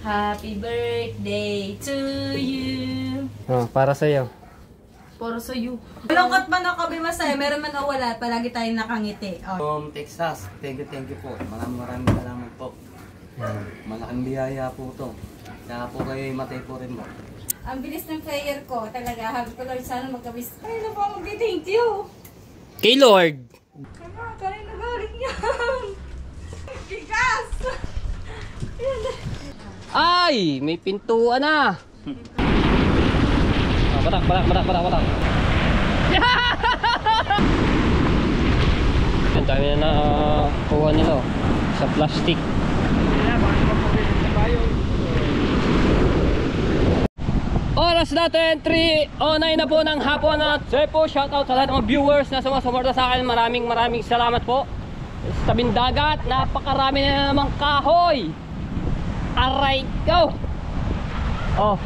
Happy birthday to you. Oh, para sa'yo. Para sa'yo. Malungkot man ako, masaya. Meron man o wala, palagi tayong nakangiti. From Texas, thank you po. Maraming salamat po. Malaking biyaya po to. Kaya po kayo matay po rin mo. Ang bilis ng prayer ko, talaga. Habi ko Lord, sana magkabis. Kanina po ako mag-thank you. Kay Lord. Kanina galing yan. Bigas. Ay, may pintuan na. Batak. Ang dami na kuha nila sa plastic. Oras natin 3:09 na po ng hapon at po shoutout sa lahat ng mga viewers na sumasuporta sa akin. Maraming salamat po. Sa tabing dagat, napakarami na namang kahoy. Aray ko. Oh.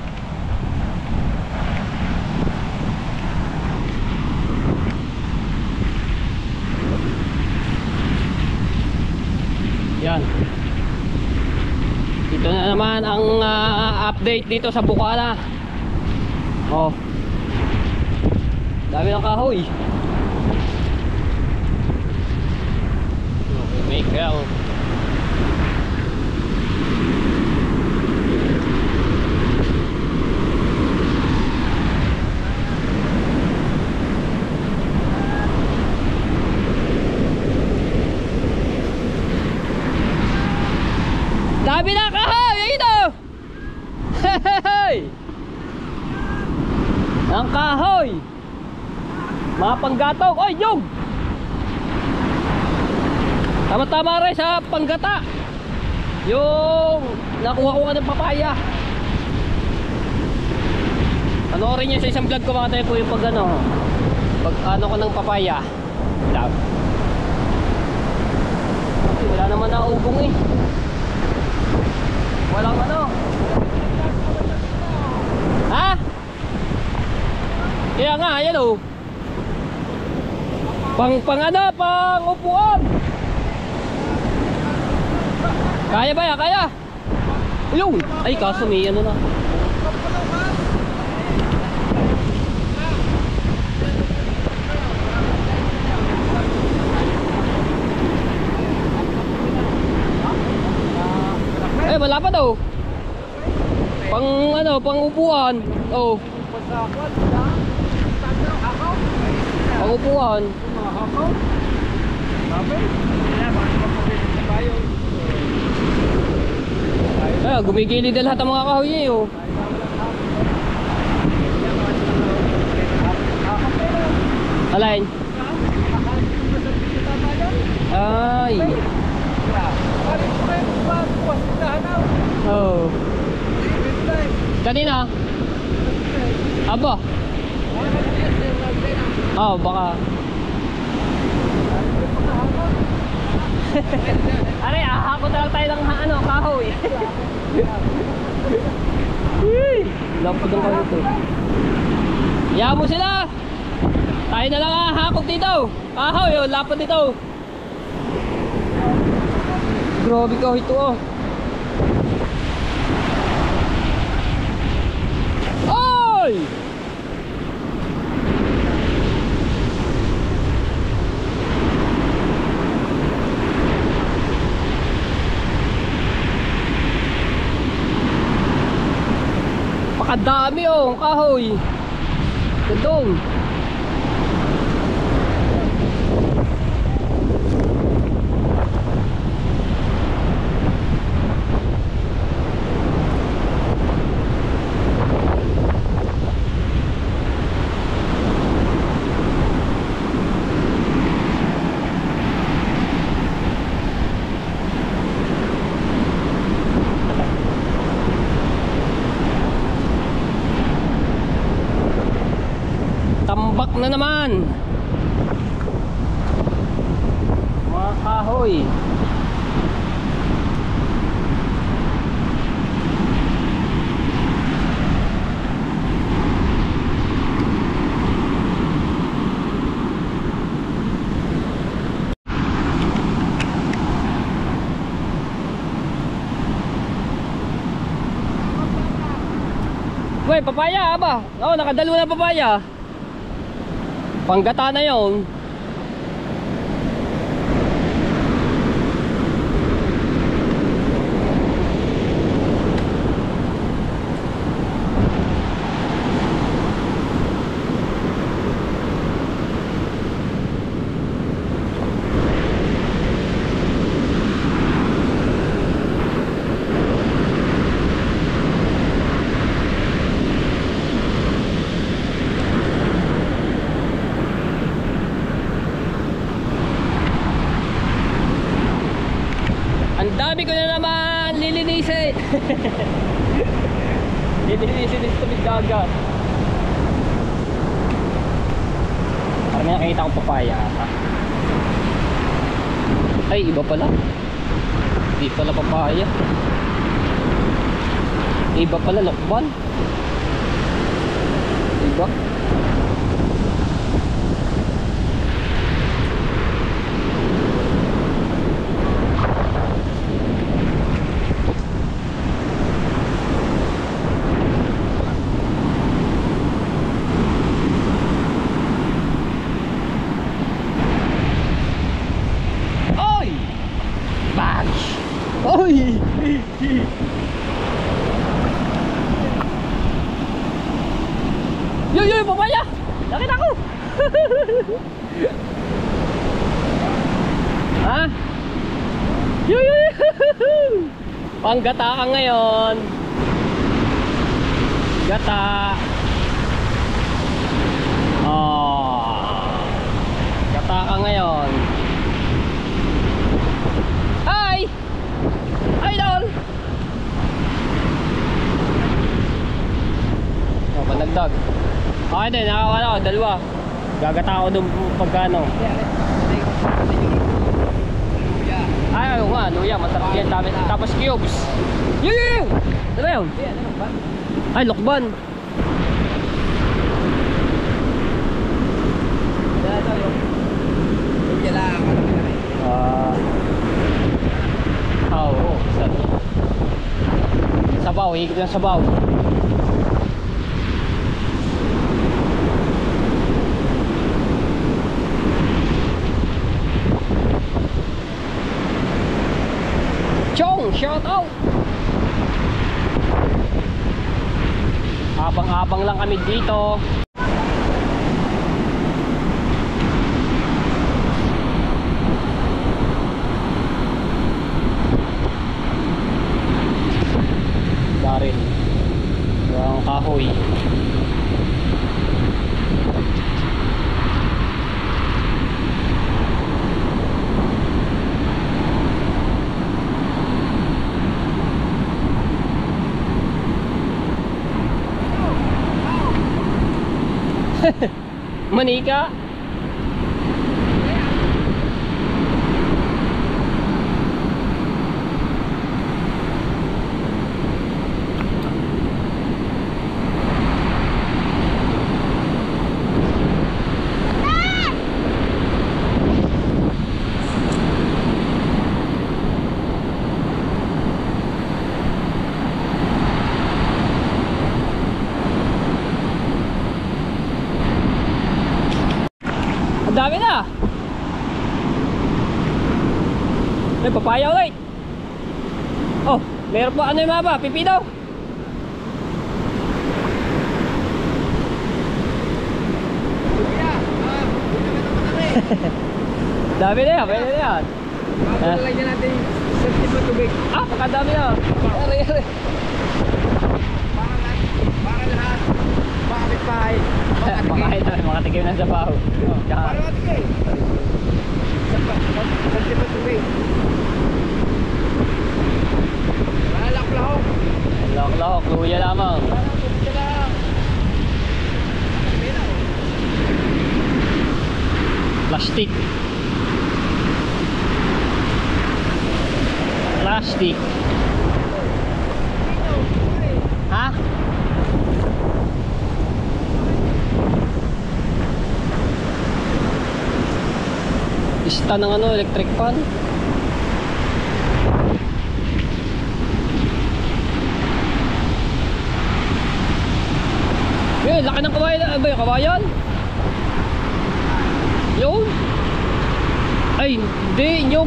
Yan. Ito na naman ang update dito sa Bukana. Oh. Dami ng kahoy. Okay, make out. Dami na kahoy! Ito! Hehehe! Ang kahoy! Mga panggatong! Oy! Yung! Tama-tama rin sa panggata! Yung nakuha ko ng papaya! Panoorin nyo sa isang vlog ko mga tayo po yung pag ano ko ng papaya. Wala naman na ubong eh. Walang ano. Ha? Kaya nga, ayan o. Pang upuan. Kaya ba yan? Kaya? Ayun. Ay, kaso may ano na. Eh, wala pa daw. Pang upuan. Oh. Pang upuan. Eh, gumigilid na lahat ang mga kahoy niya, oh. Alain. Ay. Oh. Kanina? Aba. Oh, baka. Aray, ahakot na lang tayo ng kahoy. Lapod ng kahoy ito. Iyahan mo sila. Tayo na lang ahakot dito. Kahoy, oh, lapod dito. Grabe kahoy ito, oh. Oy! Pakadami, oh, ang kahoy. Gandong. Tambak na naman mga kahoy. Boy, papaya ba? Oo, nakadalo na papaya. Panggata na yun. Ang dami ko na naman lilinisin. Lilinisin din sa tubig dagat. Parang may nakikita akong papaya ata. Ay, iba pala. Hindi pala papaya. Iba pala, lokban. Iba. Oy! Yo, papaya! Nakita ko! Ha? Yo! Panggata ka ngayon. Gata. Oh. Gata ka ngayon. Hi! Idol! Oh, panagdag. Okay din, nakakawala ko, dalawa. Gagata ako doon pagkano. Ay, ayaw nga, luya, masarap yan. Tapos cubes. Yun! Ano yun? Ay, lokban. Luya lang. Oo, sabaw, higit ng sabaw. Chong, shout out. Abang-abang lang kami dito. Darin. Ang kahoy. Manika. Ang dami na. May papaya ulit. Oh, meron pa ano yung maba? Pipino. Dami na yan, pwede na yan. Lagyan natin sa tipo tubig. Ah, pakadami na. Yari. Para lahat. Makapit-bahay. Makahit na, makatikim ng sabaw. Para matigay. Sa tipo tubig. Malak-lahok. Lahok, luya lamang. Plastic. Ha? Pista ng ano, electric fan. Ay, laki ng kawayan. Ano ba yung kawayan? Yun? Ay, hindi, nyog.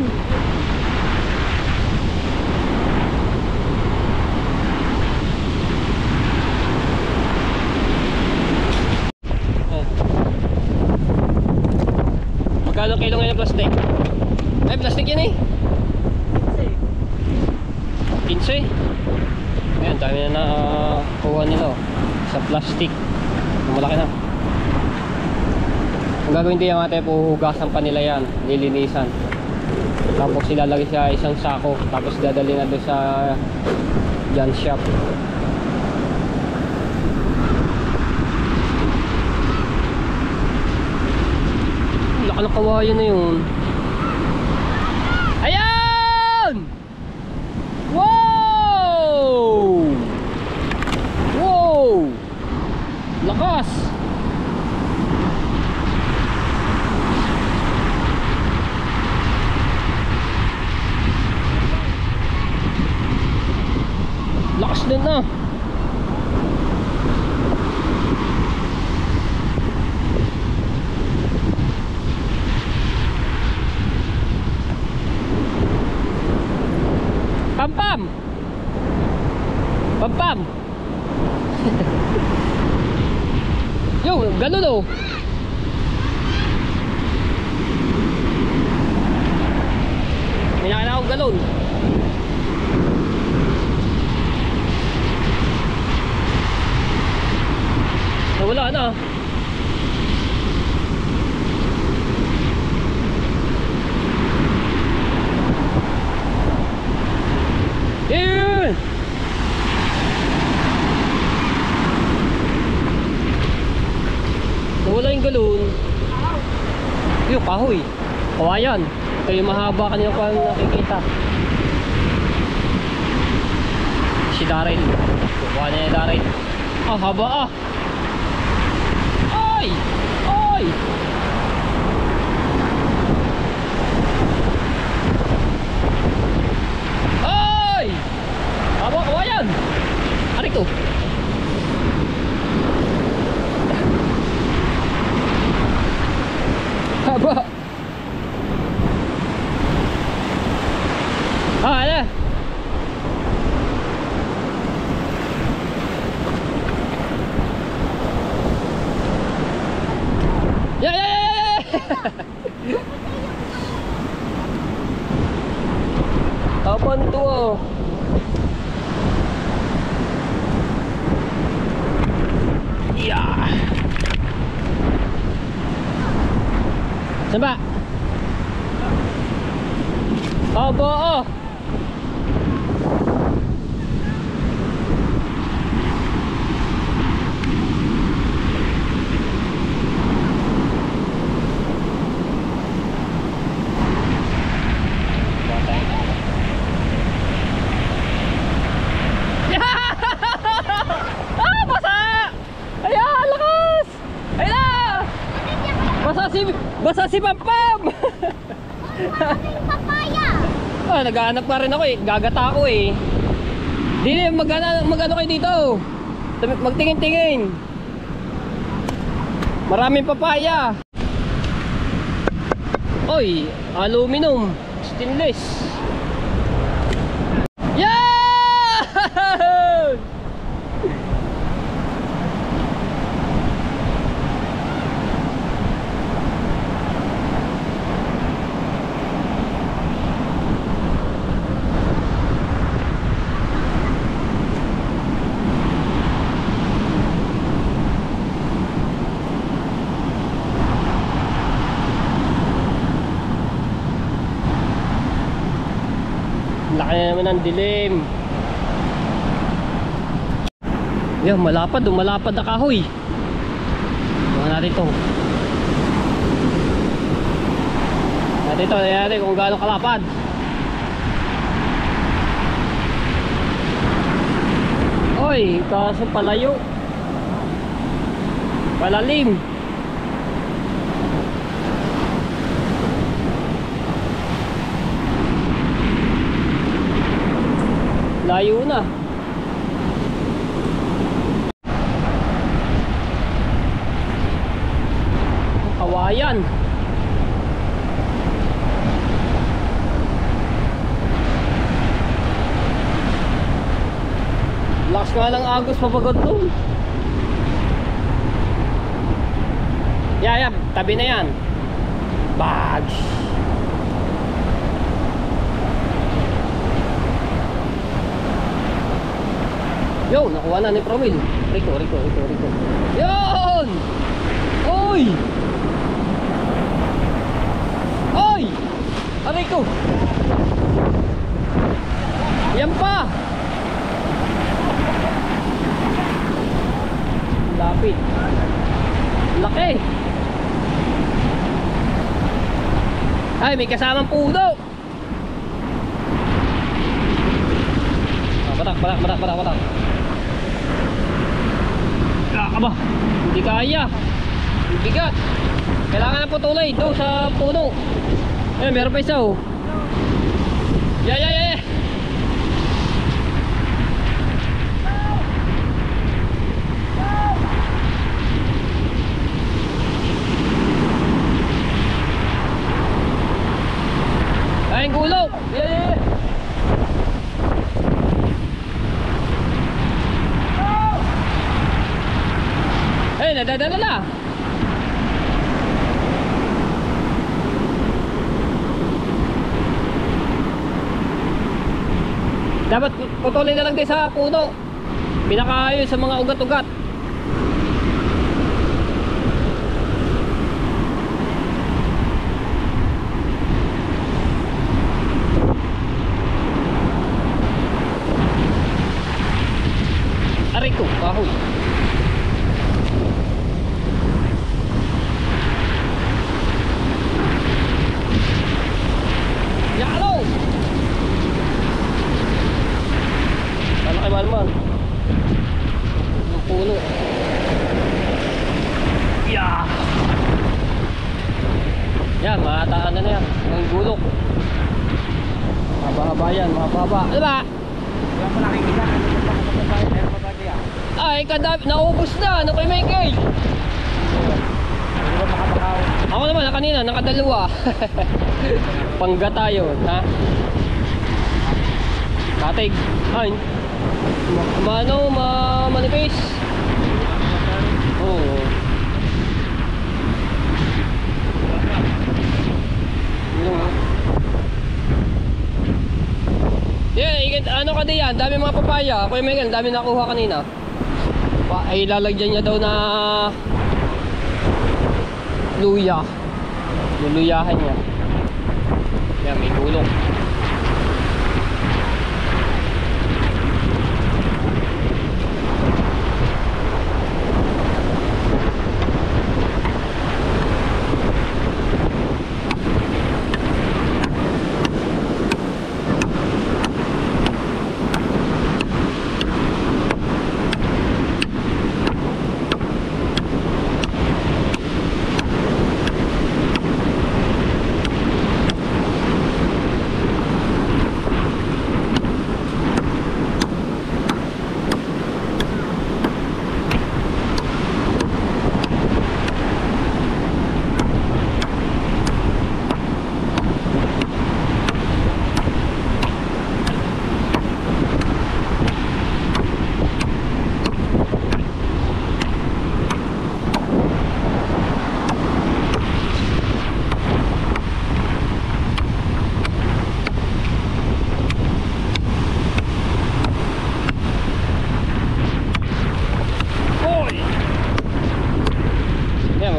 Magkano kilo ngayon ng plastic? Ay, plastic yan eh. 15. Ayan, dami na nakuha nila sa plastic. Malaki na. Ang gagawin din yung ate, puhugasan pa nila yan, lilinisan. Tapos ilalagay sa isang sako, tapos dadali na doon sa John shop. Laki ng kawayan na yun. Ayan! Wow! Wow! Lakas! Lakas din na. Pam-pam! Pam-pam! Yo, ganun oh. May nakita akong galon. Nawala na. Yun! Nawala yung galon. Yung kahoy. Kawayan. Ito yung mahaba kanina pa nakikita. Si Daryl. Kukuha niya yung Daryl. Ah, haba ah. Ay! Ay! Ay! Haba, kawayan! Arik to. Haba. Ah, ala. Ya, ya, ya, ya. Apaan to oh? Ya. Saan ba? Aba oh. Basa si Pampam! Papaya! Ah, naghahanap pa rin ako eh. Gagata ako eh. Dili, magano kayo dito? Magtingin-tingin. Maraming papaya. Oy, aluminum. Stainless. Yeah! Laki na naman ang dilim. Yan, malapad na kahoy. Bukan natin ito. Natin kung gaano kalapad. Oy, kaso palayo. Palalim. Layo na. Lakas nga ng agos papagot doon. Yan, tabi na yan. Bags. Yo, nakuha na ni Prowil. Rico. Yon! Oy! Oy! Aray ko! Yan pa! Lapit. Laki! Ay, may kasamang puno! Batak. Aba, hindi kaya. Bigat. Kailangan na putulay doon sa puno. Eh, meron pa isa oh. Yeah. Ay, gulong. Yeah. Eh, nadadala na. Dapat putulin na lang din sa puno. Pinakaayos sa mga ugat-ugat. Aray ko, kahoy. Yalo! Ano kay Malman? Yung puno. Yeah! Yan, mahataan na yan. Ang gulok. Haba-haba yan, mahaba. Ano ba? Wala mo nakikita. Ay, kadami. Naubos na. Ano kay Michael? Ako naman, kanina, nakadalawa. Panggata yun, ha? Katig. Ay, manipis. Oo. Ano ka diyan? Dami mga papaya. Kuya Michael, dami nakuha kanina. Ay, lalagyan niya daw na luya. Luluyahan niya. Yan, may gulong.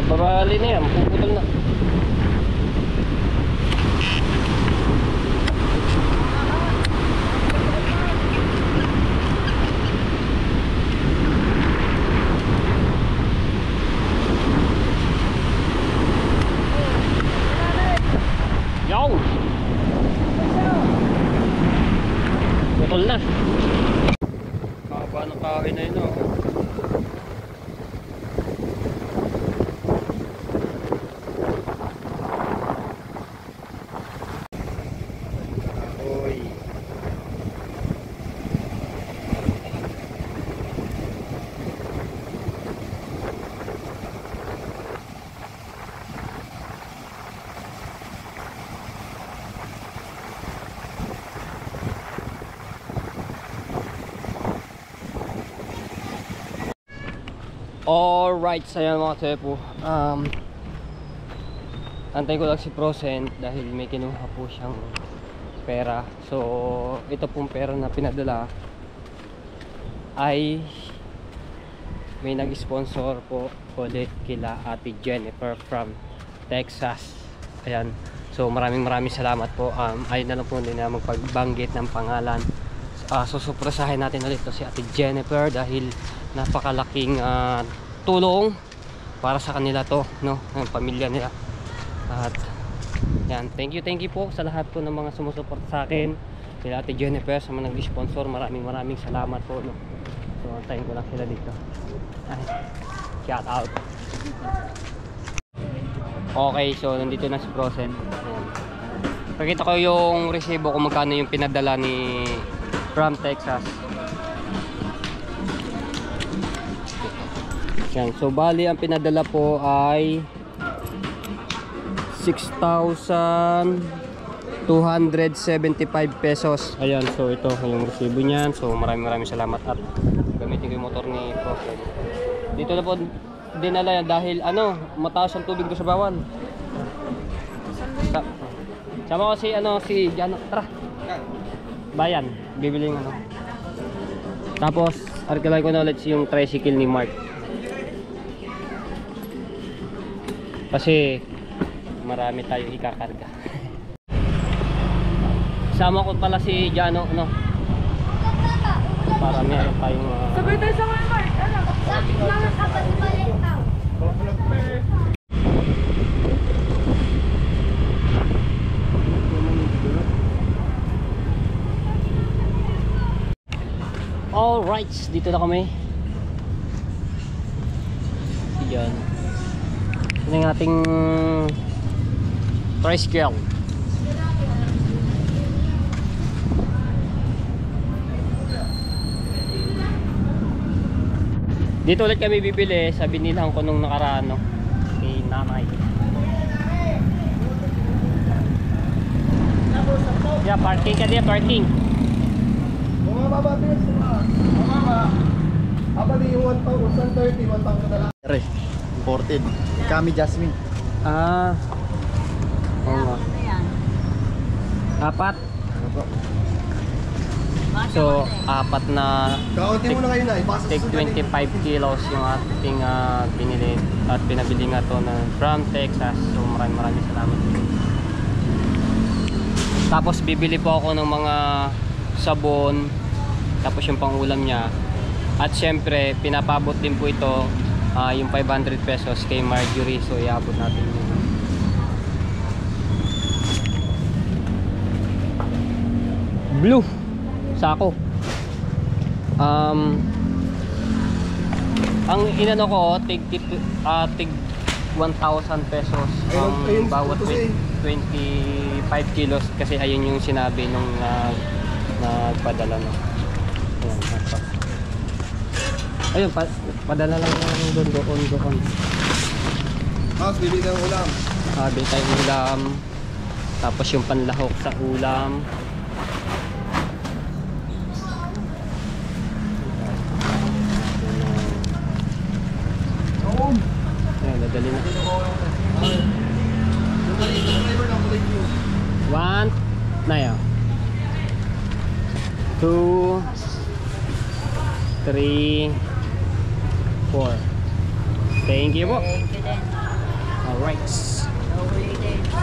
Babali na yan, puputol na. Yaw! Putol na. Kakaba ng kahoy na yun, oh. Alright, so ayan mga tepo. Antayin ko lang si Procent dahil may kinuha po siyang pera. So, ito pong pera na pinadala ay may nag-sponsor po ulit kila Ate Jennifer from Texas. Ayan. So, maraming salamat po. Ayun na lang po din na magpagbanggit ng pangalan. Susupresahin natin ulit to si Ate Jennifer dahil napakalaking tulong para sa kanila to, no, ng pamilya nila. At yan, thank you po sa lahat po ng mga sumusuporta sa akin, kila Ate Jennifer, sa mga nag-sponsor. Maraming salamat po, no. So antayin ko lang sila dito. Ay, shout out. Okay, so nandito na si Procent. Pakita ko yung resibo kung magkano yung pinadala ni from Texas. Yan. So bali ang pinadala po ay 6,275 pesos. Ayan, so ito yung resibo niyan. So maraming salamat at gamitin ko yung motor ni Procent. Dito na po dinala yan dahil mataas ang tubig ko sa bawal. Sama ko si Jano. Tara. Bayan, bibili ng Tapos, arkalay ko na ulit yung tricycle ni Mark. Kasi marami tayong ikakarga. Sama ko pala si Jano, no? Para meron tayong Sabay tayo sa Walmart. Alright, dito na kami. Yan. Ito yung ating tricycle. Dito ulit kami bibili sa binilang ko nung nakaraan, no? Kay nanay. Yeah, parking ka diya, parking. Mga bababilis sila. Mga abali yung 1,030, 1,000 na lang. Imported. Kami Jasmine. Oo nga. Apat. So, apat na Kaunti mo na kayo na. Ipasa take 25 kilos yung ating binili at pinabili nga to from Texas. So, maraming salamat. Tapos, bibili po ako ng mga sabon. Tapos, yung pangulam niya. At syempre, pinapabot din po ito yung 500 pesos kay Marjorie. So, iabot natin yun. Blue sako. Ang inano ko tig 1,000 pesos ang bawat 25 kilos kasi ayun yung sinabi nung nagpadala no. Ayun padala lang doon. Mas bibili ng ulam. Bili tayong ulam. Tapos yung panlahok sa ulam. Ayan, dadali na. 1 na yan. 2 3 4. Thank you po. Alright.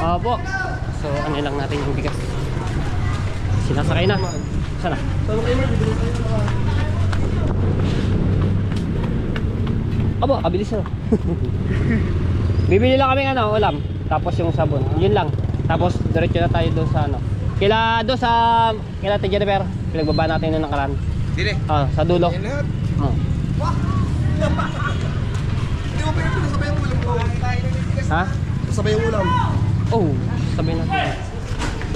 Opo. So, ano lang natin yung bigas. Sinasakay na. Sana? Abo, kabilis na. Bibili lang kami ulam. Tapos yung sabon. Yun lang. Tapos diretso na tayo doon sa kila Ate Jennifer. Pinagbaba natin yung nakaraan. Dili. Sa dulo. Yan lahat. Wah! Hindi mo pa yung sabay yung ulam ko. Ha? Sabay yung ulam. Oh, sabay natin.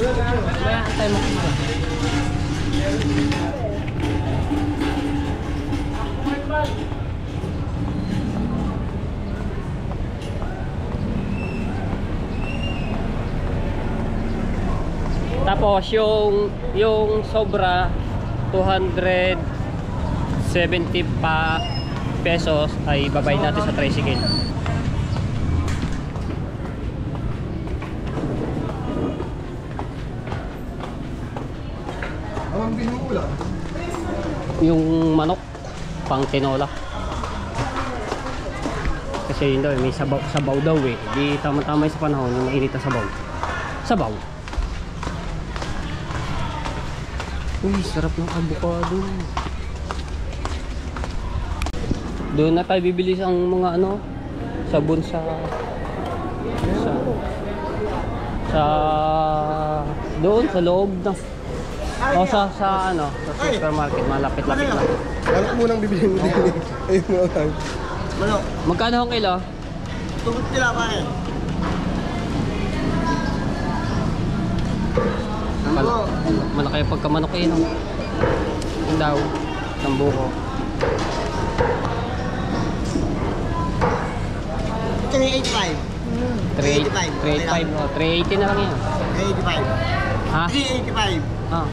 Kaya antay mo. Tapos yung sobra 270 pesos ay babayad natin sa tricycle. Ang bilhin mo ulam. Yung manok pang tinola. Kasi yun daw, may sabaw daw eh. Di tama-tama sa panahon yung mainit na sabaw. Uy, sarap ng avocado. Doon na tayo bibili sa mga ano, sabon sa doon sa loob ng sa supermarket, malapit-lapit lang. Ano mo nang bibilhin mo din? Ayun mo lang. Manok, Magkano ang kilo? tungkol sila pa eh. Malaki yung pagkamanok eh, no? Yung daw, ng buko. Ito yung 85. 385, oh, 380 na lang yan. 85. Ha? 385. Ah,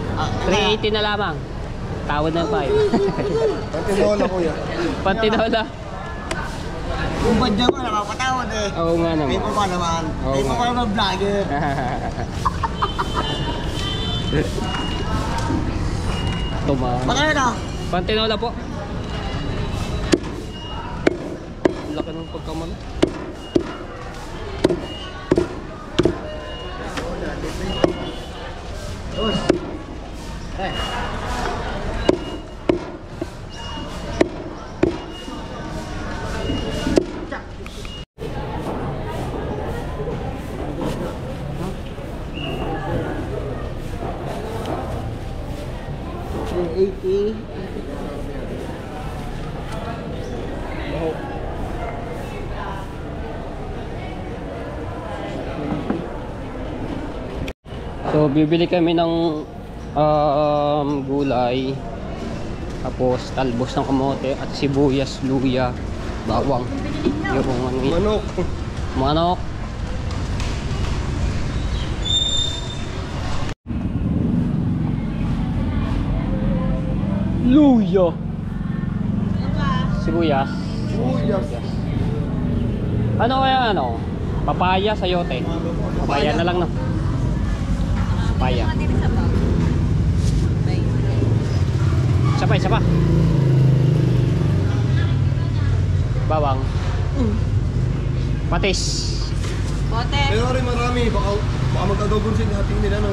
380 na lamang. Tawad ng 5. Ang tinola kuya. Pantinola. Kung badya ko, nakapatawad eh. Oo nga May naman. pa pa naman. Oo May pa nga. pa naman vlogger. Tumahan. Baka na. Pantinola po. Laki ng pagkamanok. So bibili kami ng gulay, tapos talbos ng kamote at sibuyas, luya, bawang. Yung ano yun. Manok. Manok. Luya. Sibuyas. Sibuyas. Ano kaya ano? Papaya, sayote. Papaya na lang no. Papaya. Isa pa. Bawang. Patis. Bote. Pero rin marami. Baka magkadobon sila hating nila no.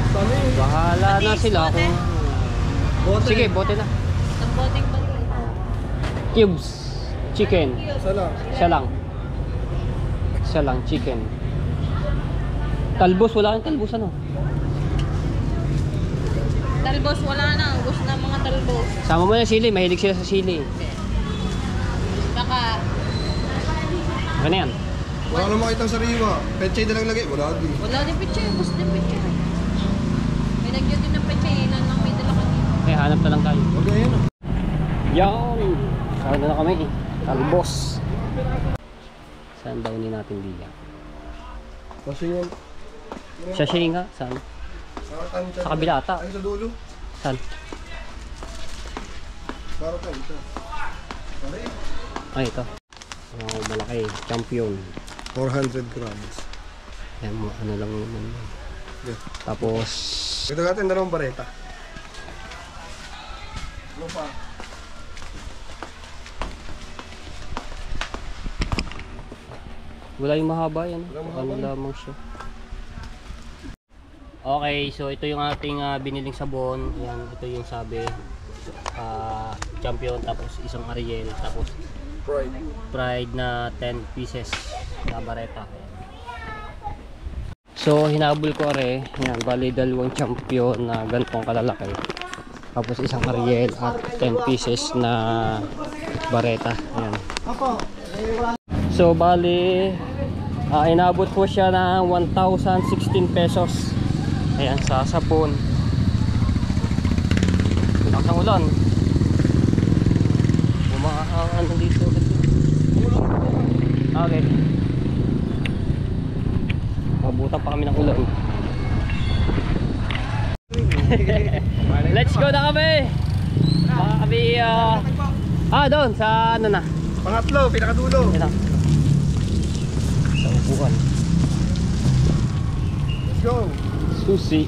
Dami. Bahala na sila kung... Bote. Sige, bote na. Ang boteng bote. Cubes. Chicken. Sala. Isa lang, chicken. Talbos, wala kang talbos ano? Talbos, wala na. Gusto na mga talbos. Sama mo na sili, mahilig sila sa sili. Baka, Ano na yan? Wala na makitang sariwa. Pechay na lang lagay. Wala din. wala din picture. Gusto din picture. May nagyo din ng picture. Ilan lang may dala kanina. Okay, hanap na lang tayo. Okay, yan ah. Yan! Saan na kami eh? Talbos. Saan daw ni natin diyan? Kasi yan. Sa Shinga? Saan? Sa kabila ata. Ay, sa dulo. Saan? Baratan ito. Pare. Ay, ito. Oh, malaki. Champion. 400 grams. Yan mo, ano lang naman. Okay. Tapos, Ito natin dalawang bareta. Ano pa? wala yung mahaba yan. Walang mahaba. Ano lamang siya. Okay, so ito yung ating biniling sabon. Yan, ito yung sabi. Champion, tapos isang Ariel, tapos Pride. Pride na 10 pieces na bareta. So hinabol ko are, yan, bali dalawang Champion na ganitong kalalaki. Tapos isang Ariel at 10 pieces na bareta. Yan. So bali inabot ko siya ng 1,016 pesos. Ayan, sa sapon. Lakas ng ulan. Ano dito kasi. Okay. Mabutan pa kami ng ulan. Let's go na kami. Baka kami Ah, doon sa ano na. Pangatlo, pinakadulo. Yan na. Sa upuan. Let's go. Susi.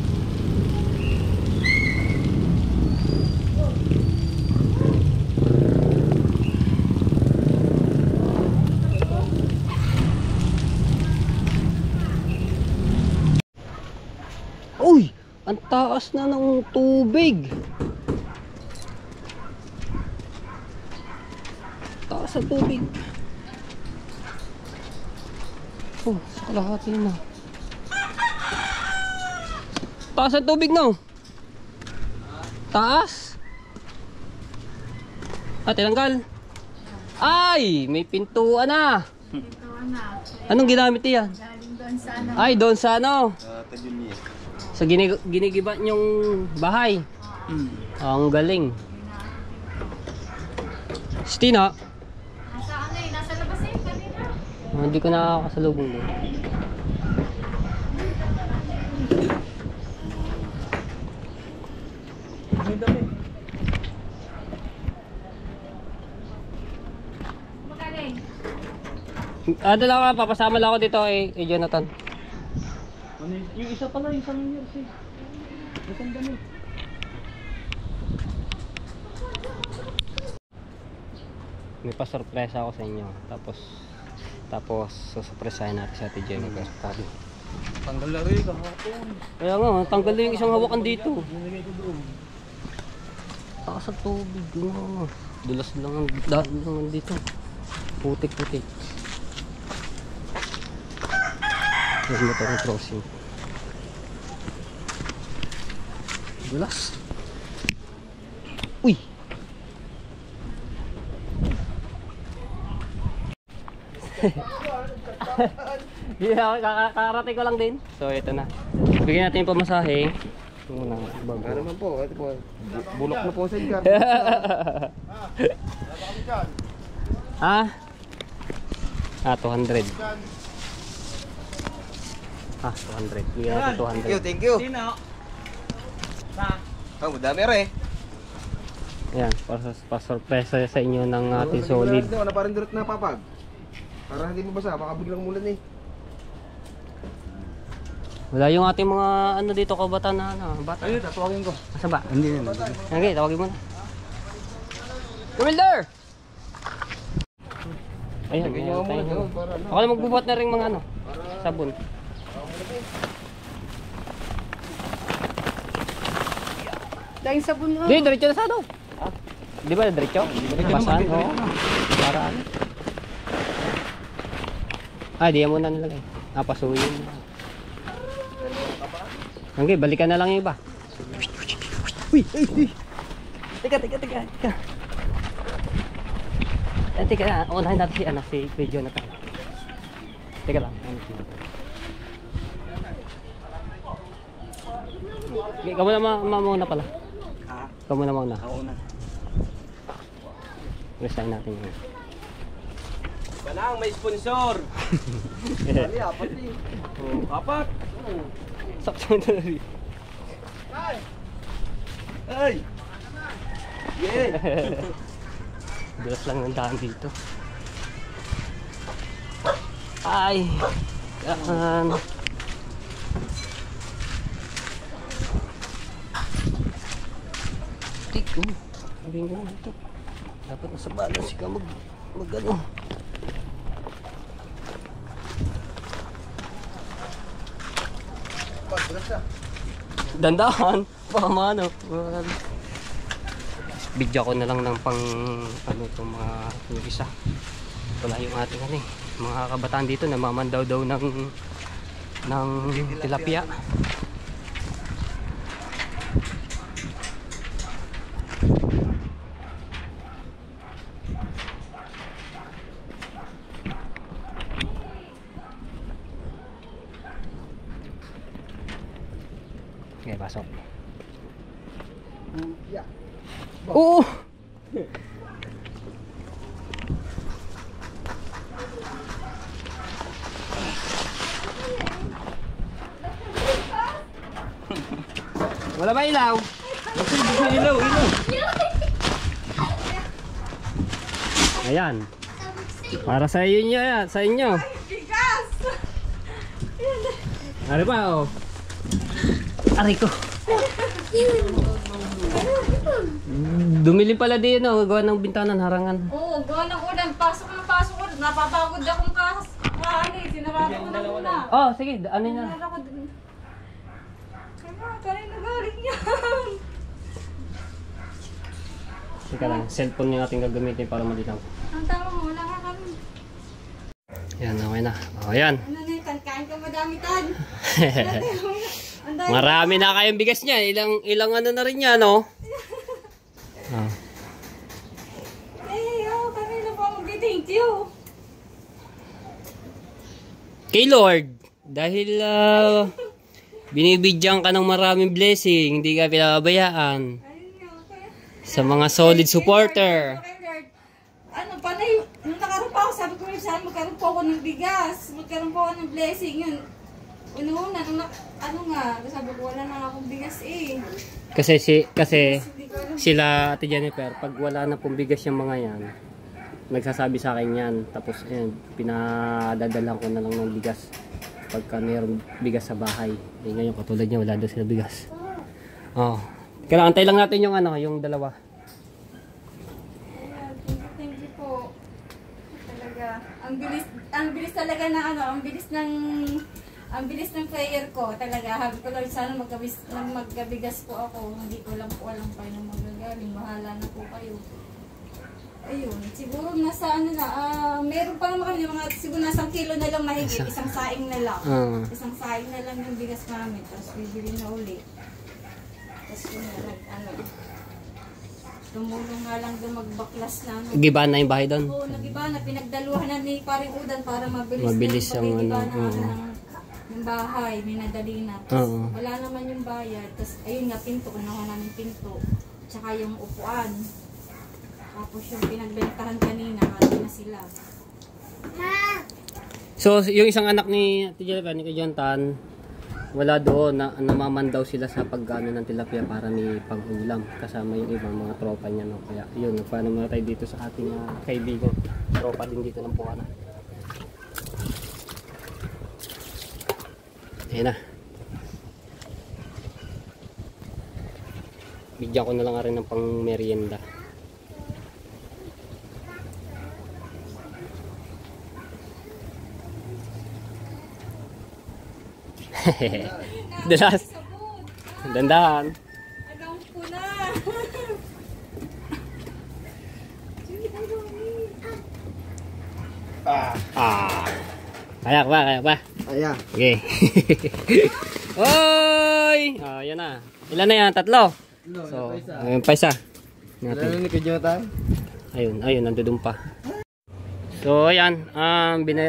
Uy! Ang taas na ng tubig. Taas ng tubig. Oh, sa kalahati na. Taas ang tubig, no? Taas? Ah, tinanggal. Ay, may pintuan na. Anong ginamit niya? Ay, doon sa ano? Sa ginigiba niyong bahay. Ang galing. Stina. Nasa ano eh, nasa labas eh, kanina. Hindi ko nakakasalubong doon. Magaling. Ano lang ako, papasama lang ako dito kay Jonathan. Yung isa pala, yung isang years eh. Isang dami. May pa-surpresa ako sa inyo. Tapos susurpresahin natin si Ate Jennifer. Tanggal na rin kahapon. Kaya nga, tanggal na yung isang hawakan dito. Takas sa tubig. No. Dulas lang ang daan lang dito. Putik-putik. Yung motor ng crossing. Dulas. Uy! Yeah, kakarating ko lang din. So ito na. Bigyan natin yung pamasahe. Ito muna. Bago. Ano naman po, ito po. Bulok na po sa Edgar. Ah? Ah, 200. Ah, 200. Bigyan natin 200. Thank you. Sino? Oh, madami rin. Ayan, pa-surpresa sa inyo ng ating solid. Wala pa rin direct na papag. Para hindi mabasa, baka biglang mulan eh. Wala yung ating mga ano dito kabataan na ano, bata. Ayun, tatawagin ko. Asa ba? Hindi na. Okay, tawagin mo na. Commander! Ayun, ayun, tayo. Ako na magbubuhat na rin mga ano, sabon. Dahil sabon mo. Di, diretso na sa ano? Di ba diretso? Basahan? Oo. Para ano? Ah, di yan muna nilagay. Napasuyin. Okay, balikan na lang yung iba. Uy! Teka. Teka, unahin natin si anak, si Jonathan. Teka lang. Okay, ikaw muna pala. Ikaw muna. Ako na. Resign natin yun. Balang, may sponsor. Dali, apat eh. Oh, apat. Sakto na rin. Ay! Yeah! Dulas lang ng daan dito. Ay! Yan. Tiko. Sabi nga ito. Dapat nasa balance ka mag ano. Dandahan. Baka maano. Bidya ko na lang ng pang ano itong mga yung isa. Wala yung ating ano eh. Mga kabataan dito namamandaw daw ng tilapia. Okay, pasok. Oo! Wala ba ilaw? Ilaw. Ayan. Para sa inyo yan, sa inyo. Bigas! Ano pa oh? Aray ko. Dumili pala din oh, gawa ng bintanan, harangan. Oo, gawa ng ulan. Pasok na pasok ko. Napapagod akong sinarado ko na muna. Oh, sige, ano na. Sinarado ko din. Kanina galing yan. Teka lang, cellphone yung ating gagamitin para malinaw. Ang tama mo, wala ka kami. Yan, okay na. O, yan. Ano na yun, kain ka madami tan. Ang dami. Marami na kayong bigas niya. Ilang ano na rin yan, no? Oh. Kanina pa mag-thank you. Kay Lord, dahil binibigyan ka ng maraming blessing, hindi ka pinababayaan. Ayun nga, kaya. Sa mga solid supporter. Okay, Lord. Ano, panay, nung nakaroon pa ako, sabi ko rin saan, magkaroon po ako ng bigas. Magkaroon po ako ng blessing, yun. Una-una, ano nga, sabi ko, wala na akong bigas eh. Kasi Hindi ko alam. sila, Ate Jennifer, pag wala na pong bigas yung mga yan, nagsasabi sa akin yan. Tapos, ayan, pinadadalan ko na lang ng bigas. Pagka mayroong bigas sa bahay. Eh, ngayon, katulad niya, wala daw sila bigas. Oh. Kaya antay lang natin yung ano, yung dalawa. Ayan, thank you po. Talaga, ang bilis talaga na ano, ang bilis ng prayer ko talaga. Habi ko lang sana magkabigas po ako. Hindi ko lang po alam pa yung magagaling. Bahala na po kayo. Ayun, siguro nasa ano na, meron pa naman kami mga, siguro nasa kilo na lang mahigit, isang saing na lang. Isang saing na lang yung bigas namin, tapos bibili na uli. Tapos yun na, ano, tumulong nga lang doon magbaklas na ano. Giba na yung bahay doon. Oo, nag-iba na, pinagdaluhan na ni Paring Udan para Mabilis na ang yung ano, ng bahay, may nadali na. Tapos wala naman yung bayad, tapos ayun nga, pinto, kunahan namin pinto, tsaka yung upuan. Tapos yung pinagbentahan kanina, kaya na sila. So, yung isang anak ni Ate Jennifer, ni Jonathan, wala doon, namaman daw sila sa paggano ng tilapia para may pag-ulam. Kasama yung ibang mga tropa niya. No? Kaya yun, nagpaano muna tayo dito sa ating kaibigan. Tropa din dito ng Puana. Ayan na. Bigyan ko na lang rin ng pang merienda. Dalas. Dandan. Alam ko na. Kaya pa. Ayan. Okay. Oy! Yan na. Ilan na yan? 3. So, ayun pa isa. Ano ni Kujotan? Ayun, nandoon pa. So, ayan.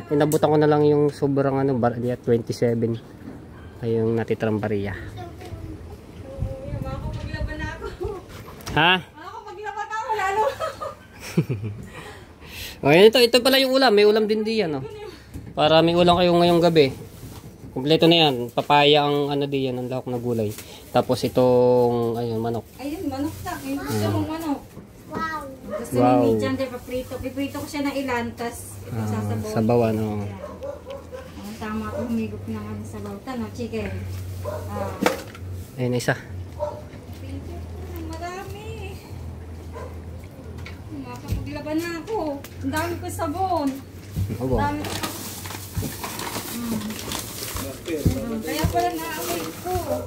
Inabutan ko na lang yung sobrang bariya 27. Ay yung natitirang bariya. Makakapaglaban na ako. Ha? Makakapaglaban na ako lalo. Ito pala yung ulam. May ulam din diyan. Para may ulam kayo ngayong gabi. Kompleto na yan. Papaya ang diyan, ang lahok na gulay. Tapos itong, manok. Ayun, manok na. May gusto mong manok. Wow. Gusto Wow. ni Midjan, paprito. Piprito ko siya ng ilan, tas ito sasabaw. Sabawan, Tama ako humigop ng sabaw. Tano, chicken. Ayun, isa. Thank you. Marami. Makakapaglaban na ako. Ang dami ko sabon. Obo. Ang dami ko. Kaya pala naamoy ko.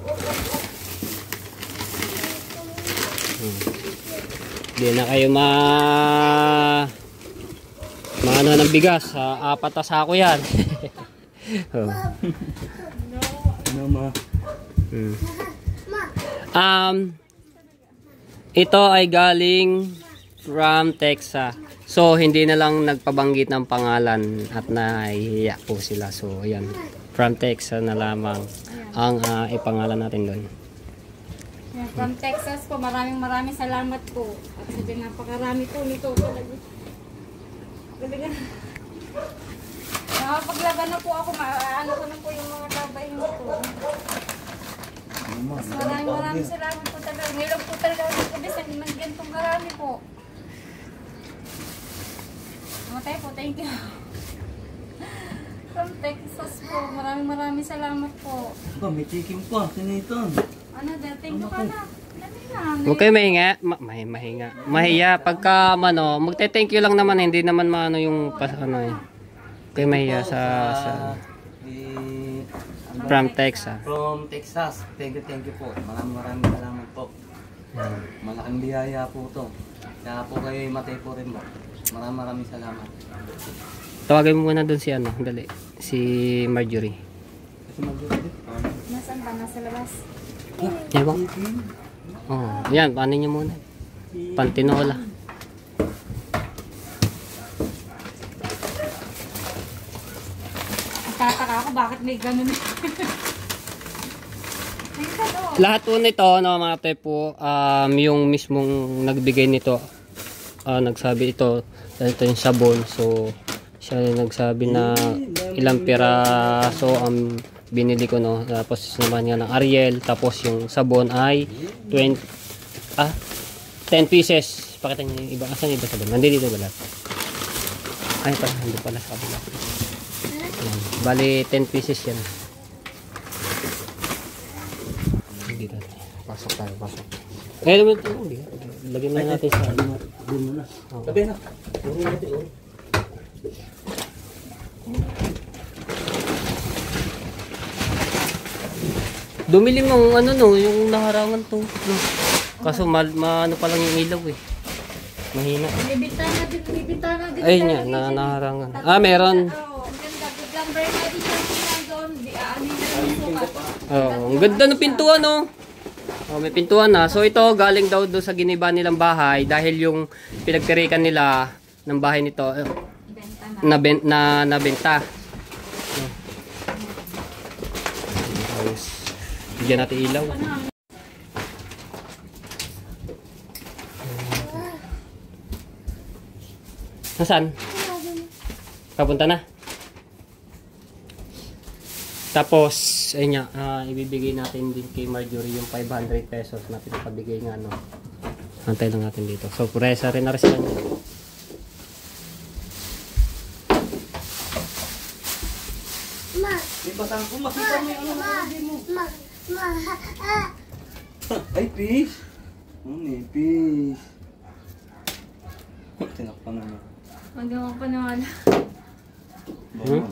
Hindi na kayo maano ng bigas. 4 na sako yan. Ito ay galing from Texas. So, hindi na lang nagpabanggit ng pangalan at nahihiya po sila. So, ayan. From Texas na lamang ang ipangalan natin doon. From Texas po, maraming salamat po. At sabi napakarami po nito talaga. Talaga. Nakapaglaban na po ako, ano ko na po yung mga labay nito. Mas maraming salamat po talaga. Ngayon po talaga ako nagkabis, hindi man ganitong karami po. Matepo, thank you. From Texas po. Maraming salamat po. Ba, may chicken pa. Sinito. Ano, thank you ka na. Dali lang. Huwag kayo mahinga. Mahinga. Mahiya. Pagka, magte-thank you lang naman. Hindi naman maano yung ano eh. Huwag kayo mahiya sa from Texas. From Texas. Thank you po. Maraming salamat po. Malaking biyaya po to. Kaya po kayo Matepo rin po. Maraming salamat. Tawagin mo muna doon si ano. Dali. Si Marjorie. Kasi mag-edit. Nasaan ba? Nasa labas? Ewan. Oh, yan. Paano niyo muna? Pantinola. Tataka ako, bakit may ganun? Lahat po nito, mga tepo, yung mismong nagbigay nito, nagsabi ito, ito yung sabon. So, siya yung nagsabi na ilang piraso ang binili ko, no. Tapos naman nga ng Ariel. Tapos yung sabon ay 10 pieces. Pakita niyo yung iba. Asan yung iba sabon? Nandito ba lahat? Ay, nandito pala sa kabila. Ayan. Bali, 10 pieces yan. Dito. Pasok tayo, pasok. Eh, naman ito. Lagyan na natin sa ano. Doon muna. Oo. Sabi na. Doon natin. Dumilim ang ano no, yung naharangan to. No. Kaso ano pa lang yung ilaw eh. Mahina. Bibintana din. Ay niya, naharangan. Meron. Oo, ang ganda. Biglang burn na din siya doon. Ano yung sukat. Ang ganda ng pintuan no. Oh, may pintuan na. So ito galing daw doon sa giniba nilang bahay dahil yung pinagtirikan nila ng bahay nito nabenta. No. Ayos. Bigyan natin ilaw. Nasaan? Papunta na. Tapos, ayun nga, ibibigay natin din kay Marjorie yung 500 pesos na pinapabigay nga, no. Antay lang natin dito. So, puresa rin na rin sa kanya. May batang ko, makita mo yung ano mo. Ay, fish. May fish. Tinakpan naman. Magawa pa naman. Hmm?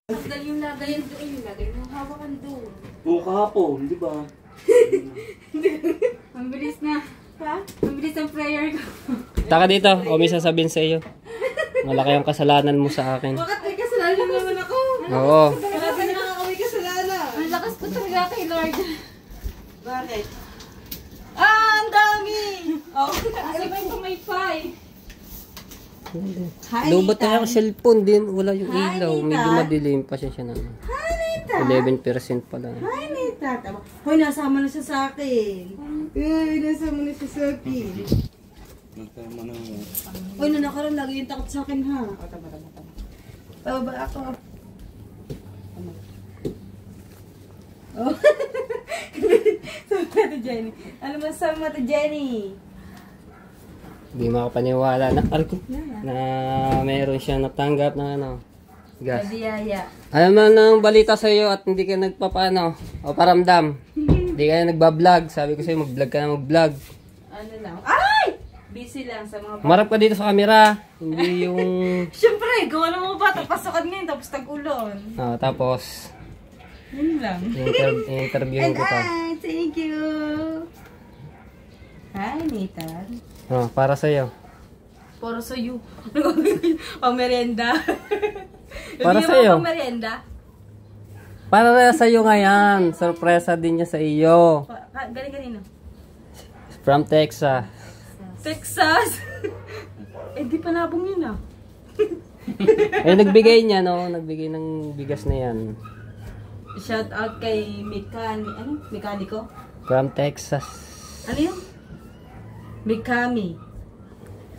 Dahil yung lagay doon, yung lagay yung hawakan doon. Oo, kahapon, di ba? Ang bilis na. Ha? Ang bilis ang prayer ko. Taka dito, o may sasabihin sa iyo. Malaki ang kasalanan mo sa akin. Bakit may kasalanan naman ako? Oo. Grabe na lang ako may kasalanan. Ang lakas ko talaga kay Lord. Bakit? Ang dami! Oh, sabay ko may 5. Lubat na yung cellphone din, wala yung Hi, ilaw. Nita. Medyo madilim pa siya na. Hi, Nita. 11% pa lang. Hi, Nita. Hoy, nasama na siya sa akin. Uy, nasama na siya sa akin. Nagtama na mo. Hoy, nanakaroon lagi yung takot sa akin, ha? Pababa ako. Oh. Sama to Jenny. Ano mo sama to Jenny? Hindi makapaniwala na, na meron siya natanggap na ano, gas. Biyaya. Alam mo nang balita sa iyo at hindi ka nagpapaano o paramdam. Hindi ka na nagba-vlog. Sabi ko sa iyo mag-vlog ka na mag-vlog. Ano lang? Ay! Busy lang sa mga... Marap ka dito sa camera. Hindi yung... Siyempre, gawa naman ba? Pasokan ngayon, tapos tag-ulon. Tapos, Yun lang. interviewin ko pa. Thank you. Hi, Nathan. Para sa iyo. Para sa'yo. Pang merienda. Para sa'yo. Pang merienda. Para sa iyo ngayon. Sorpresa din niya sa iyo. Galing kanino? From Texas. Texas. Di pa nabong yun ah. Nagbigay niya, no? Nagbigay ng bigas na yan. Shout out kay mekaniko? From Texas. Ano yun? Mikami.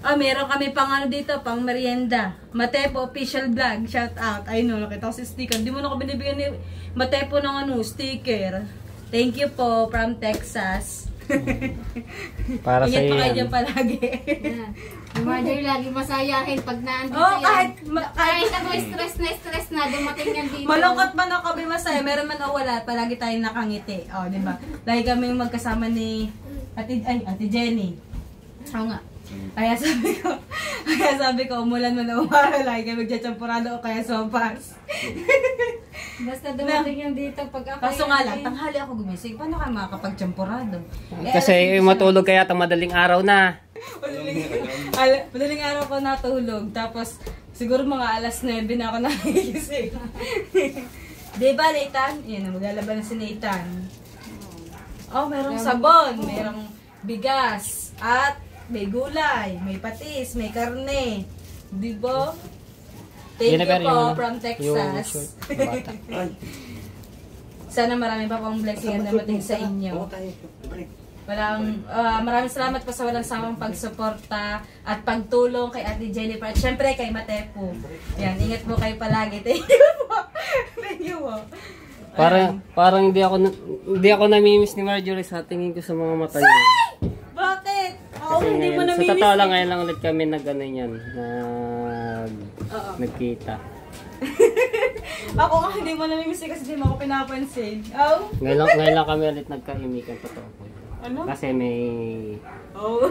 Meron kami pang ano dito, pang merienda. Matepo official vlog, shout out. Ayun no, nakita ko si sticker. Di mo na ako binibigyan ni Matepo ng sticker. Thank you po from Texas. Para sa Ingat pa kayo iyo. dyan palagi. Yan. Yung Marjorie lagi masayahin pag naandito Oo, yan. kahit Kahit ako stress na dumating yan dito. malungkot man o kami masaya, meron man o wala, palagi tayong nakangiti. O, di ba? Lagi kami magkasama ni Ate Jenny. Oo nga. Kaya sabi ko, umulan man o umara, lagi kami magchachampurado o kaya sopas. Basta dumating yan dito pag ako Kaso yan, nga lang, eh. tanghali ako gumising. Paano kayo makakapagchampurado? Kasi matulog kaya itong madaling araw na. Madaling araw ko natulog. Tapos, siguro mga alas 9 na ako nagising. Diba, Nathan? Yan, maglalaban na si Nathan. Oh, merong sabon, merong bigas, at may gulay, may patis, may karne. Diba? Thank you po from Texas. Bata. Sana marami pa pong blessing na dumating sa inyo. Maraming salamat po sa walang sawang pagsuporta at pagtulong kay Ate Jennifer at syempre kay Matepo. Yan, ingat po kayo palagi. Thank you po. Thank you po. Parang hindi ako namimiss ni Marjorie sa tingin ko sa mga mata niya. Bakit? Oo, Kasi hindi mo ngayon, sa namimiss. totoo lang ngayon lang ulit kami nagkita. Ako nga hindi mo namimiss kasi di mo ako pinapansin. Oh? Ngayon lang kami ulit nagkaimikan, totoo po. Ano? Kasi may Oh.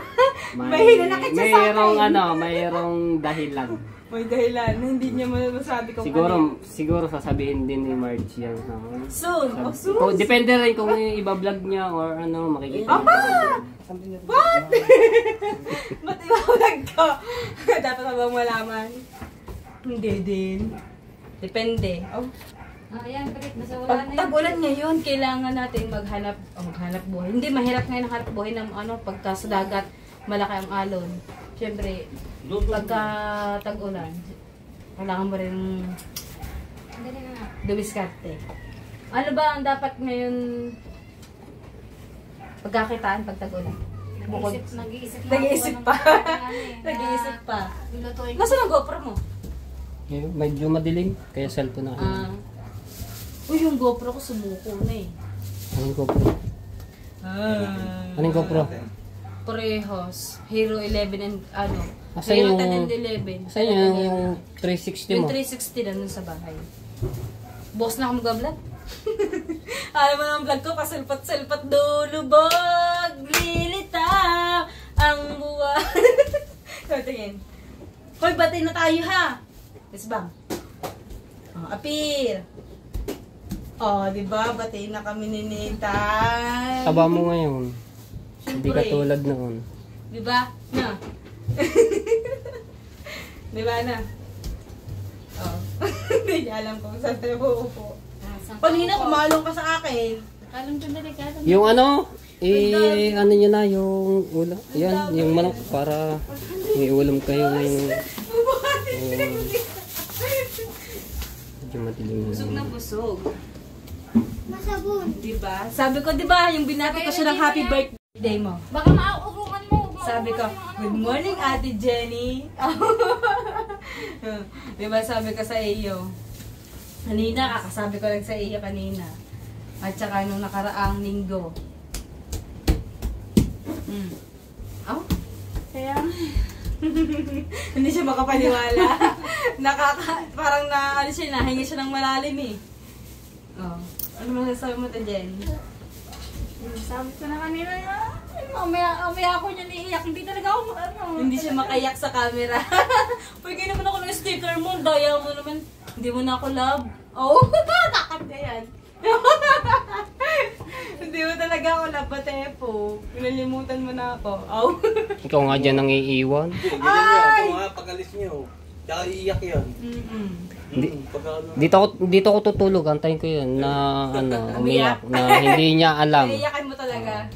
May hinanakit siya sa akin. mayroong dahilan. May dahilan na hindi niya masabi kung Siguro sasabihin din ni Marge yan. Soon. Oh, soon. Depende rin kung i-vlog niya or ano, makikita niya. What? Ba't ibabalag ko? Dapat na bang malaman? Hindi din. Depende. Oh. Ayan, Brit, nasa wala Pag na yun. tag-ulan ngayon, kailangan natin maghanap buhay. Hindi mahirap ngayon ang hanap buhay ng pagka sa dagat, malaki ang alon. Siyempre, pagka tag-ulan, kailangan mo rin Dali na nga. dumiskarte. Ano ba ang dapat ngayon pagkakitaan pag tag-ulan? Bukod. Nag-iisip Nag-iisip pa. Nag-iisip Nag-iisip pa. Lulutuin. Nasaan ang GoPro mo? Medyo madilim, kaya cellphone na. Uy, yung GoPro ko sumuko na eh. Anong GoPro? Anong GoPro? Parehas. Hero 11 and ano. Asan Hero yung- 10 and 11. Saan yung 360 Yung mo? 360 na nun sa bahay. Boss na ako mag-vlog. Alam mo naman vlog ko, pasilpat-silpat dulubog, lilitaw ang buwan. So, tingin. Hoy, bati na tayo ha! Yes, bang? Oh, appear! Oh, di ba? Bati na kami ni Nathan. Taba mo ngayon. Hindi ka tulad noon. Di ba? Na. Di ba na? Oh. Hindi niya alam kung saan tayo uupo. Kanina kumalong ka sa akin. Kalong ko dali, kalong. Yung ano, ano nyo na, yung ulam. Yan, yung manok para may ulam kayo ng... Medyo matilim na. Busog na busog. Masabon. Diba? Sabi ko, diba, yung binati ko siya ng happy birthday mo. Baka mauurukan mo. Sabi ko, good morning, Ate Jenny. Diba, sabi ko sa iyo. Kanina, kakasabi ko lang sa iyo kanina. At saka nung nakaraang linggo. Oh? Kaya, Hindi siya makapaniwala. Parang ano siya, nahingi siya ng malalim eh. Oh. Ano masasabi mo to, Jen? sabi ko na kanina na, mamaya ako niya niiyak. Hindi talaga ako, Hindi siya makayak sa camera. Pwede naman ako ng sticker mo, daya mo naman. Hindi mo na ako love. Oh, takot na yan. Hindi mo talaga ako love, Batepo. Pinalimutan mo na ako. Oh. Ikaw nga dyan ang iiwan. Ay! Ito nga, pag-alis niyo. Tsaka iiyak yan. Dito ako tutulog, antayin ko yun na ano, umiyak, na hindi niya alam. Naiiyakan mo talaga.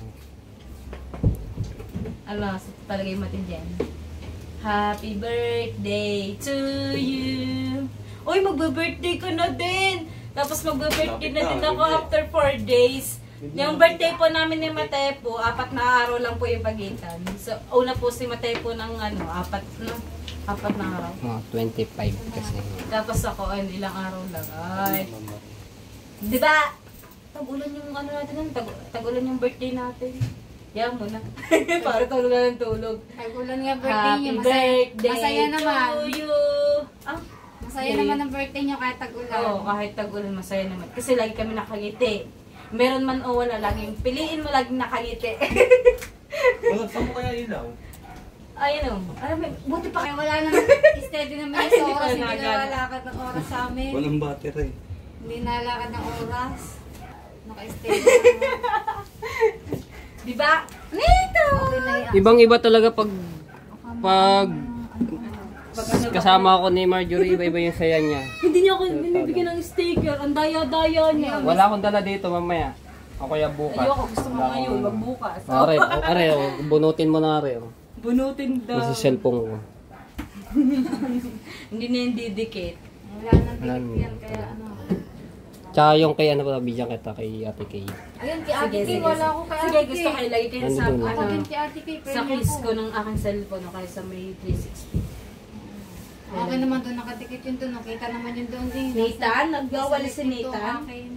Ala, talaga yung matindi yan. Happy birthday to you. Uy, magbe-birthday ko na din. Tapos magbe-birthday na din ako after 4 days. Yung birthday po namin ni Matepo, 4 na araw lang po yung pagitan. So, una po si Matepo ng 4 na araw. Mga 25 kasi. Tapos ako, ilang araw lang. Ay. Di ba? Tag-ulan yung ano natin nun, tag-ulan yung birthday natin. Yan mo na. Para tulog na ng tulog. Tagulan nga birthday niyo. birthday Masaya naman. to you. Ah, Masaya naman ang birthday niyo kahit tagulan. oo, kahit tagulan, masaya naman. Kasi lagi kami nakangiti. Meron man o wala, laging piliin mo laging nakangiti. Wala, saan mo kaya ilaw? Ayun o. Alam mo, buti pa Kaya kayo. wala naman steady naman yung sa oras. Hindi nalalakad ng oras sa amin. Walang battery. Hindi nalakad ng oras. Naka-steady naman. Diba? Nito! Okay na yan. Ibang-iba talaga pag Pag ano ba? kasama ako ni Marjorie, iba-iba yung saya niya. Hindi niya ako binibigyan ng sticker. Ang daya-daya niya. Wala akong dala dito mamaya. O kaya bukas. Ayoko, gusto mo ngayon, magbukas. Are, bunutin mo na are. Bunutin daw. Kasi cellphone ko. Hindi na yung didikit. Wala nang Wala tikip yan. Kaya ano. Tsaka yung kay ano pa, bigyan kita kay Ate Kay. Ayun, kay Ate Kay. Wala ako kay Sige, Ate gusto Kay. ko ilagay kayo sa, Nandun. Ako ano, din kay Ate Kay. sa case ko ng aking cellphone o kaya sa may 360. Okay naman doon, nakatikit yun doon. Nakita naman yun doon din. Nathan? Nagwawali si Ito, Nathan? akin.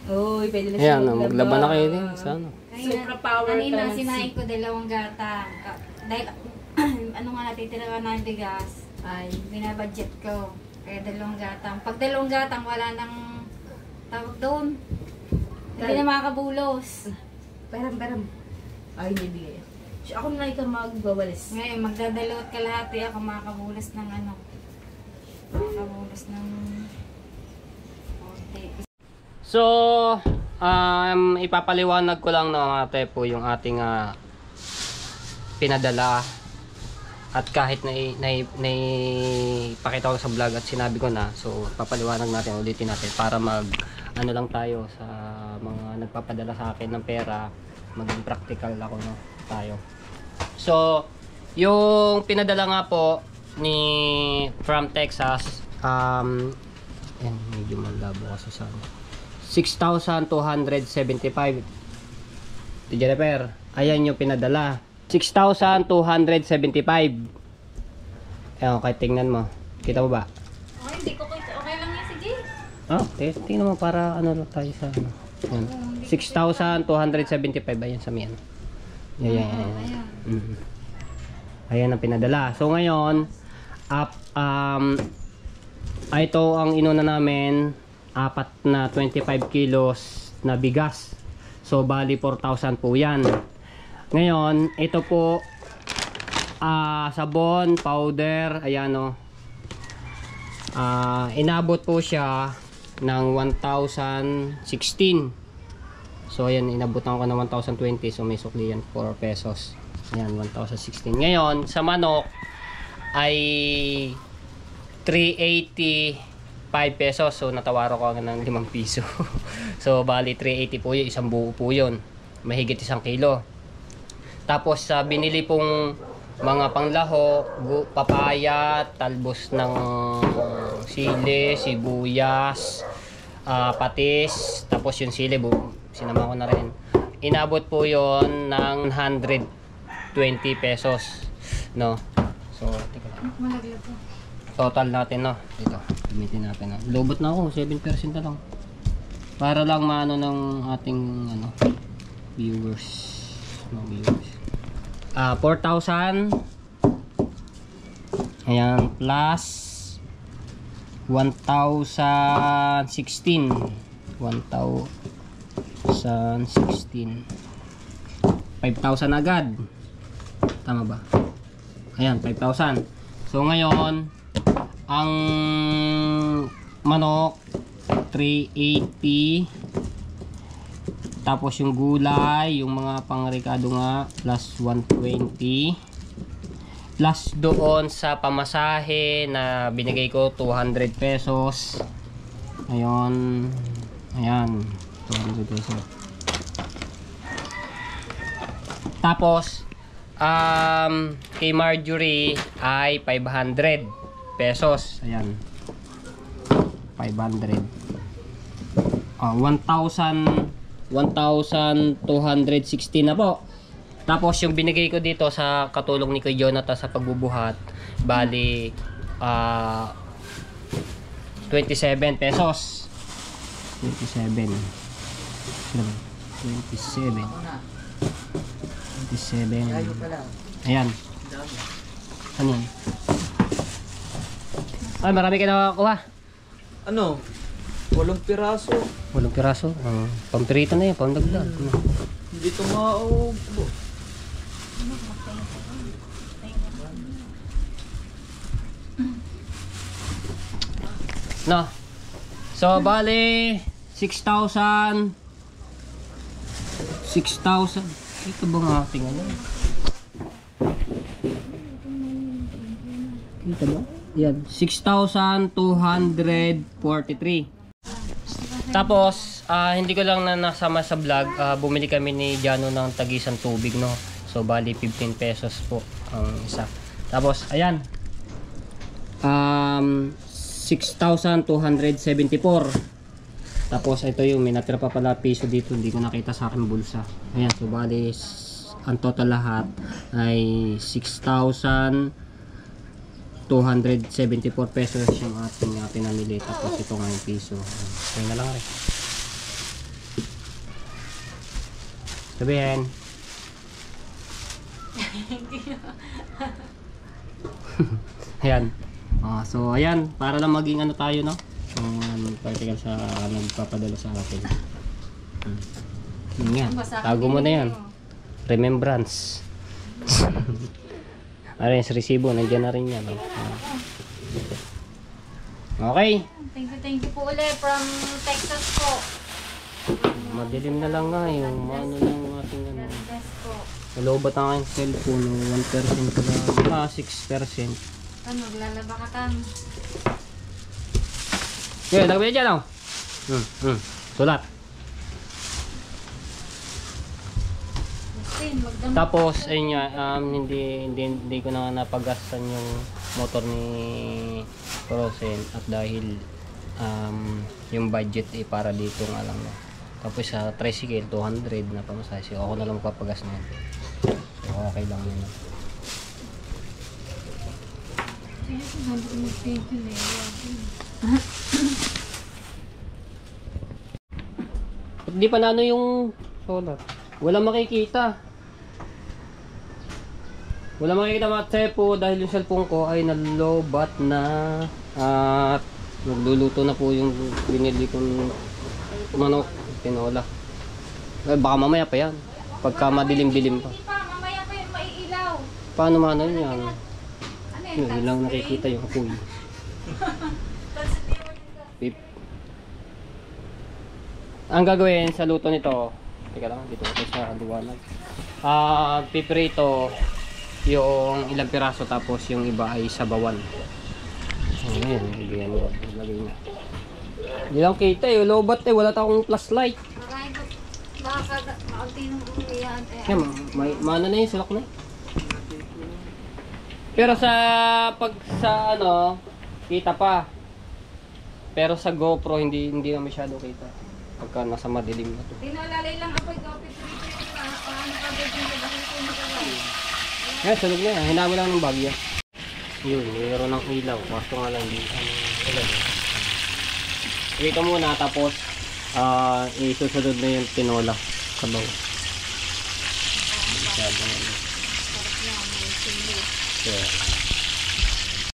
Uy, pwede na siya Ayan, maglaban na kayo din. Sana. Super power Kanina, talaga sinain ko 2 gata. Dahil, ano nga natitira ka na yung bigas, ay binabudget ko. Kaya 2 gatang. Pag 2 gatang, wala nang tawag doon. Hindi na makakabulos. Peram. Ay, hindi bigay. So, ako na ikaw magwawalis. Ngayon, magdadalawat kalahati ako makakabulos ng ano. Makakabulos ng konti. So, ipapaliwanag ko lang na ate po yung ating pinadala. At kahit ipakita ko sa vlog at sinabi ko na, so papaliwanag natin, ulitin natin para ano lang tayo sa mga nagpapadala sa akin ng pera, maging practical ako no, tayo. So, yung pinadala nga po ni from Texas, yan, medyo malabo kasi sa 6,275. Jennifer, ayan yung pinadala. 6,275. Ayan, kahit tingnan mo. Kita mo ba? Okay, hindi ko kita. Okay lang yan, sige. Oh, tingnan mo para ano lang tayo sa ano. Ayan. 6,275. Ayan sa miyan. Ayan. Mm. Ayan ang pinadala. So ngayon, ito ang inuna namin, 4 na 25 kilos na bigas. So bali 4,000 po yan. Ngayon, ito po sabon, powder, ayan o. Inabot po siya ng 1,016. So ayan, inabutan ko ng 1,020. So may sukli yan, 4 pesos. Ayan, 1,016. Ngayon, sa manok ay 385 pesos. So natawaro ko ng 5 piso. So bali 380 po yun, isang buo po yun. Mahigit 1 kilo. Tapos sa binili pong mga panglaho, papaya, talbos ng sili, sibuyas, patis, tapos yung sili, sinama ko na rin. Inabot po yon ng 120 pesos, no? So, tika lang. Malaglag ko. Total natin, no? Ito, gamitin natin, no? Lubot na ako, 7% na lang. Para lang maano ng ating, viewers. No, viewers. 4,000. Ayan, plus 1,016. 5,000 agad. Tama ba? Ayan, 5,000. So ngayon, ang manok 380. Tapos yung gulay, yung mga pangrekado nga, plus 120. Plus doon sa pamasahe na binigay ko, 200 pesos. Ayun. Ayan. 200 pesos. Tapos, kay Marjorie ay 500 pesos. Ayan. 500. 1,260 na po. Tapos yung binigay ko dito sa katulong ni Kuya Jonathan sa pagbubuhat, bali 27 pesos. 27. 27. 27. Ayan. Ano yan? Ay, marami ka nakakuha. Ano? 8 piraso. 8 piraso. Pampirito na yan, pamdagdag. Hindi ito maubo. No. So, bali, 6,000. 6,000. Ito ba nga ating ano? Kita ba? Yan. 6,243. Tapos, hindi ko lang na nasama sa vlog. Bumili kami ni Jano ng tagisang tubig, no? So, bali, 15 pesos po ang isa. Tapos, ayan. 6,274. Tapos ito yung may natira pa pala piso dito, hindi ko nakita sa aking bulsa. Ayan, so bali ang total lahat ay 6,274 pesos yung ating pinamili. Tapos ito nga yung piso. Kaya na lang rin. Sabihin. Ayan. So ayan, para lang maging ano tayo, no? Particle sa nagpapadala sa atin. Yun nga, tago mo na yan. Remembrance. Ayan, sa resibo, nandiyan na rin yan. Okay. Thank you po ulit from Texas po. Madilim na lang nga yung ano lang ating ano. Best po. Nalobat ang aking cellphone, 1% pa lang. 6%. Ano, maglalaba ka kang. Okay, nagpili dyan, oh. Sulat. Tapos, ayun nga, hindi ko na napagasan yung motor ni Rosen at dahil yung budget para dito nga lang. No? Tapos sa tricycle, 200 na pamasahe. So, ako na lang magpapagas na yun. So, okay lang yun. Di pa nano yung solar. Wala makikita. Wala makikita mga tsepo dahil yung cellphone ko ay nalobat na at nagluluto na po yung binili kong manok, tinola. Baka mamaya pa yan. Pagka madilim-dilim pa. Mamaya pa yung maiilaw. Paano mano yan? Hindi lang nakikita yung apoy. Pip. Ang gagawin sa luto nito, teka lang, dito ito sa liwanag. Piprito yung ilang piraso tapos yung iba ay sabawan. Ayan, bigyan mo. Lagay na. Hindi lang kita eh, lobat eh, wala akong flashlight. Baka kaunti ng umiyan. Yan, mana na yun, silak na. Pero sa ano, kita pa. Pero sa GoPro hindi na masyado kita. Pagka nasa madilim na to. Tinalalay lang ako ikaw, pitrito yung nakabit yung bakit ko nakabit. Yan, sunog na yan. Hinami lang ng bagyo. Yun, mayroon ng ilaw. Kaso nga lang, hindi ulan. Ito muna, tapos isusunod na yung tinola. Sabaw. Masyado nga. Yeah.